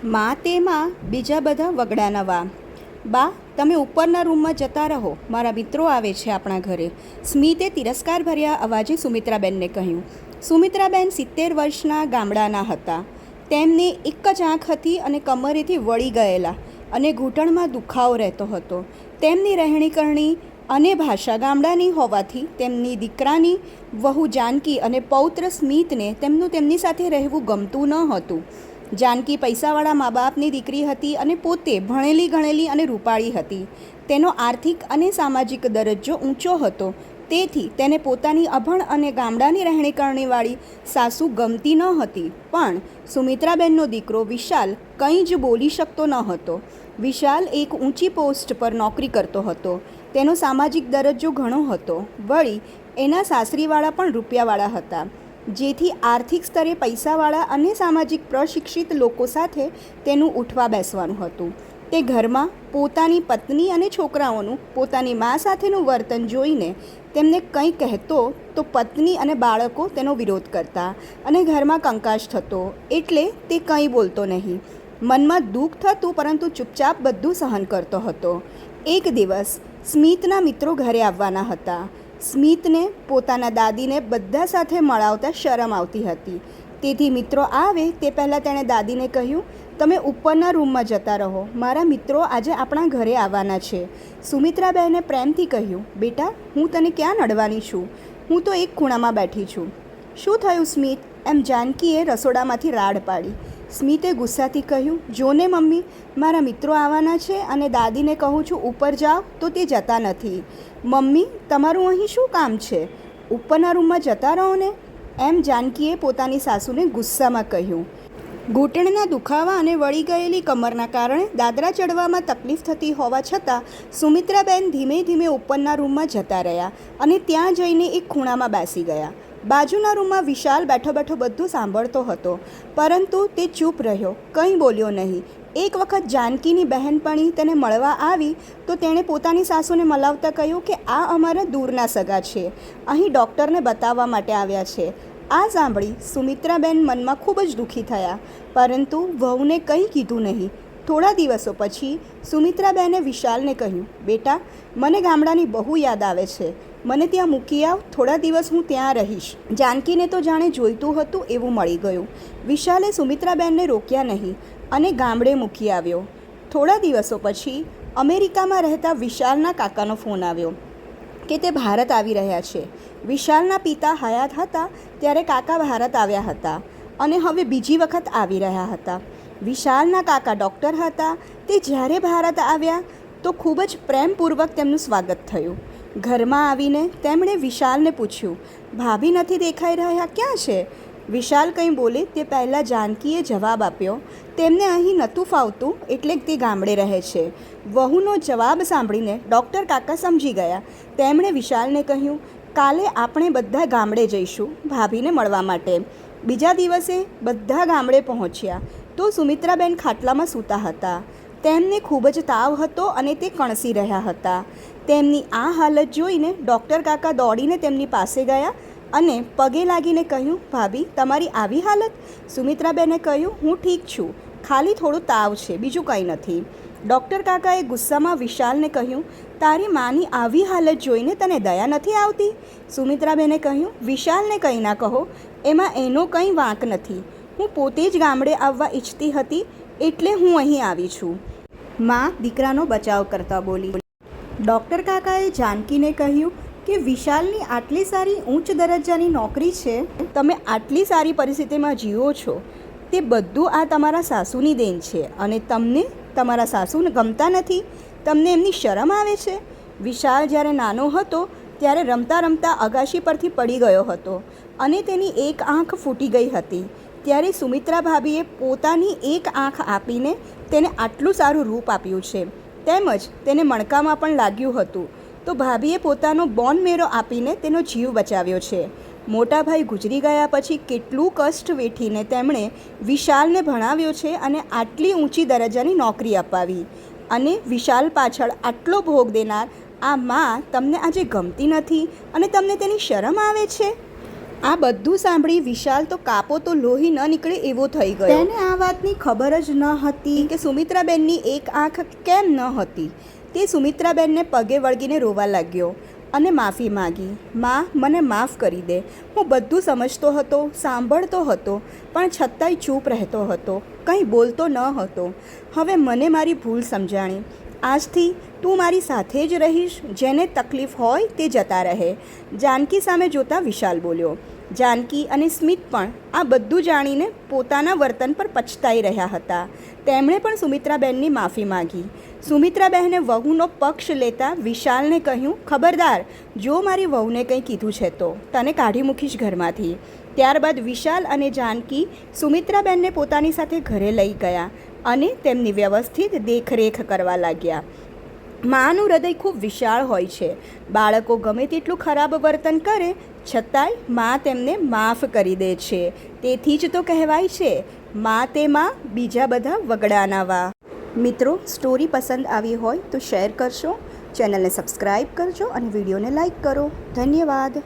માં તે માં બીજા બધા વગડાના વા. બા, તમે ઉપરના રૂમમાં જતા રહો, મારા મિત્રો આવે છે આપણા ઘરે. સ્મિતે તિરસ્કારભર્યા અવાજે સુમિત્રાબેનને કહ્યું. સુમિત્રાબેન 70 વર્ષના ગામડાના હતા. તેમને એક જ આંખ હતી અને કમરેથી વળી ગયેલા અને ઘૂંટણમાં દુખાવો રહેતો હતો. તેમની રહેણીકરણી અને ભાષા ગામડાની હોવાથી તેમની દીકરાની વહુ જાનકી અને પૌત્ર સ્મિતને તેમની સાથે રહેવું ગમતું ન હતું. જાનકી પૈસાવાળા મા બાપની દીકરી હતી અને પોતે ભણેલી ગણેલી અને રૂપાળી હતી. તેનો આર્થિક અને સામાજિક દરજ્જો ઊંચો હતો. તેથી તેને પોતાની અભણ અને ગામડાની રહેણીકરણીવાળી સાસુ ગમતી ન હતી. પણ સુમિત્રાબેનનો દીકરો વિશાલ કંઈ જ બોલી શકતો ન હતો. વિશાલ એક ઊંચી પોસ્ટ પર નોકરી કરતો હતો. તેનો સામાજિક દરજ્જો ઘણો હતો. વળી એના સાસરીવાળા પણ રૂપિયાવાળા હતા, જેથી આર્થિક સ્તરે પૈસાવાળા અને સામાજિક પ્રશિક્ષિત લોકો સાથે તેનું ઉઠવા બેસવાનું હતું. તે ઘરમાં પોતાની પત્ની અને છોકરાઓનું પોતાની મા સાથેનું વર્તન જોઈને તેમને કંઈ કહેતો તો પત્ની અને બાળકો તેનો વિરોધ કરતા અને ઘરમાં કંકાશ થતો, એટલે તે કંઈ બોલતો નહીં. મનમાં દુઃખ થતું, પરંતુ ચૂપચાપ બધું સહન કરતો હતો. એક દિવસ સ્મિતના મિત્રો ઘરે આવવાના હતા. સ્મિતને પોતાના દાદીને બધા સાથે મળાવતા શરમ આવતી હતી. તેથી મિત્રો આવે તે પહેલાં તેણે દાદીને કહ્યું, તમે ઉપરના રૂમમાં જતા રહો, મારા મિત્રો આજે આપણા ઘરે આવવાના છે. સુમિત્રાબેને પ્રેમથી કહ્યું, બેટા, હું તને ક્યાં નડવાની છું? હું તો એક ખૂણામાં બેઠી છું. શું થયું સ્મિત? એમ જાનકીએ રસોડામાંથી રાડ પાડી. સ્મિતે ગુસ્સાથી કહ્યું, જોને મમ્મી, મારા મિત્રો આવવાના છે અને દાદીને કહું છું ઉપર જાઓ તો તે જતા નથી. મમ્મી, તમારું અહીં શું કામ છે? ઉપરના રૂમમાં જતા રહો ને, એમ જાનકીએ પોતાની સાસુને ગુસ્સામાં કહ્યું. ઘૂંટણના દુખાવા અને વળી ગયેલી કમરના કારણે દાદરા ચડવામાં તકલીફ થતી હોવા છતાં સુમિત્રાબેન ધીમે ધીમે ઉપરના રૂમમાં જતા રહ્યા અને ત્યાં જઈને એક ખૂણામાં બેસી ગયા. બાજુના રૂમમાં વિશાલ બેઠો બેઠો બધું સાંભળતો હતો, પરંતુ તે ચૂપ રહ્યો, કંઈ બોલ્યો નહીં. એક વખત જાનકીની બહેનપણી તેને મળવા આવી તો તેણે પોતાની સાસુને મલાવતા કહ્યું કે આ અમારા દૂરના સગા છે, અહીં ડૉક્ટરને બતાવવા માટે આવ્યા છે. આ સાંભળી સુમિત્રાબેન મનમાં ખૂબ જ દુઃખી થયા, પરંતુ વહુને કંઈ કીધું નહીં. થોડા દિવસો પછી સુમિત્રાબેને વિશાલને કહ્યું, બેટા, મને ગામડાની બહુ યાદ આવે છે, મને ત્યાં મૂકી આવ, થોડા દિવસ હું ત્યાં રહીશ. જાનકીને તો જાણે જોઈતું હતું એવું મળી ગયું. વિશાલે સુમિત્રાબેનને રોક્યા નહીં અને ગામડે મૂકી આવ્યો. થોડા દિવસો પછી અમેરિકામાં રહેતા વિશાલના કાકાનો ફોન આવ્યો કે તે ભારત આવી રહ્યા છે. વિશાલના પિતા હયાત હતા ત્યારે કાકા ભારત આવ્યા હતા અને હવે બીજી વખત આવી રહ્યા હતા. વિશાલના કાકા ડૉક્ટર હતા. તે જ્યારે ભારત આવ્યા તો ખૂબ જ પ્રેમપૂર્વક તેમનું સ્વાગત થયું. ઘરમાં આવીને તેમણે વિશાલને પૂછ્યું, ભાભી નથી દેખાઈ રહ્યા, ક્યાં છે? વિશાલ કંઈ બોલે તે પહેલાં જાનકીએ જવાબ આપ્યો, તેમને અહીં નહોતું ફાવતું એટલે તે ગામડે રહે છે. વહુનો જવાબ સાંભળીને ડૉક્ટર કાકા સમજી ગયા. તેમણે વિશાલને કહ્યું, કાલે આપણે બધા ગામડે જઈશું ભાભીને મળવા માટે. બીજા દિવસે બધા ગામડે પહોંચ્યા તો સુમિત્રાબેન ખાટલામાં સૂતા હતા. તેમને ખૂબ જ તાવ હતો અને તે કણસી રહ્યા હતા. તેમની આ હાલત જોઈને ડૉક્ટર કાકા દોડીને તેમની પાસે ગયા અને પગે લાગીને કહ્યું, ભાભી, તમારી આવી હાલત? સુમિત્રાબેને કહ્યું, હું ઠીક છું, ખાલી થોડું તાવ છે, બીજું કંઈ નથી. ડૉક્ટર કાકાએ ગુસ્સામાં વિશાલને કહ્યું, તારી માની આવી હાલત જોઈને તને દયા નથી આવતી? સુમિત્રાબેને કહ્યું, વિશાલને કંઈ ના કહો, એમાં એનો કંઈ વાંક નથી. હું પોતે જ ગામડે આવવા ઈચ્છતી હતી એટલે હું અહીં આવી છું. માં દીકરાનો બચાવ કરતા બોલી. ડૉક્ટર કાકાએ જાનકીને કહ્યું કે વિશાલની આટલી સારી ઉચ્ચ દરજ્જાની નોકરી છે, તમે આટલી સારી પરિસ્થિતિમાં જીવો છો, તે બધું આ તમારા સાસુની દેન છે અને તમને તમારા સાસુને ગમતા નથી? તમને એમની શરમ આવે છે? વિશાલ જ્યારે નાનો હતો ત્યારે રમતા રમતા અગાશી પરથી પડી ગયો હતો અને તેની એક આંખ ફૂટી ગઈ હતી. ત્યારે સુમિત્રા ભાભીએ પોતાની એક આંખ આપીને તેને આટલું સારું રૂપ આપ્યું છે, તેમજ તેને મણકામાં પણ લાગ્યું હતું તો ભાભીએ પોતાનો બોન મેરો આપીને તેનો જીવ બચાવ્યો છે. મોટા ભાઈ ગુજરી ગયા પછી કેટલું કષ્ટ વેઠીને તેમણે વિશાલને ભણાવ્યો છે અને આટલી ઊંચી દરજ્જાની નોકરી અપાવી, અને વિશાલ પાછળ આટલો ભોગ દેનાર આ માં તમને આજે ગમતી નથી અને તમને તેની શરમ આવે છે? આ બધું સાંભળી વિશાલ તો કાપો તો લોહી ન નીકળે એવો થઈ ગયો. તેને આ વાતની ખબર જ ન હતી કે સુમિત્રાબેનની એક આંખ કેમ ન હતી. તે સુમિત્રાબેનને પગે વળગીને રોવા લાગ્યો અને માફી માગી. માં, મને માફ કરી દે. હું બધું સમજતો હતો, સાંભળતો હતો, પણ છતાંય ચૂપ રહેતો હતો, કંઈ બોલતો ન હતો. હવે મને મારી ભૂલ સમજાણી. આજથી તું મારી સાથે જ રહીશ. જેને તકલીફ હોય તે જતા રહે. જાનકી સામે જોતા વિશાલ બોલ્યો. જાનકી અને સ્મિત પણ આ બધું જાણીને પોતાના વર્તન પર પછતાઈ રહ્યા હતા. તેમણે પણ સુમિત્રાબેનની માફી માગી. સુમિત્રાબહેને વહુનો પક્ષ લેતા વિશાલને કહ્યું, ખબરદાર, જો મારી વહુને કંઈ કીધું છે તો તને કાઢી મૂકીશ ઘરમાંથી. ત્યારબાદ વિશાલ અને જાનકી સુમિત્રાબેનને પોતાની સાથે ઘરે લઈ ગયા અને તેમની વ્યવસ્થિત દેખરેખ કરવા લાગ્યા. માનું હૃદય ખૂબ વિશાળ હોય છે. બાળકો ગમે તેટલું ખરાબ વર્તન કરે છતાંય મા તેમને માફ કરી દે છે. તેથી જ તો કહેવાય છે, મા તે મા, બીજા બધા વગડાના વા. મિત્રો, સ્ટોરી પસંદ આવી હોય તો શેર કરશો, ચેનલને સબસ્ક્રાઈબ કરજો અને વિડીયોને લાઈક કરો. ધન્યવાદ.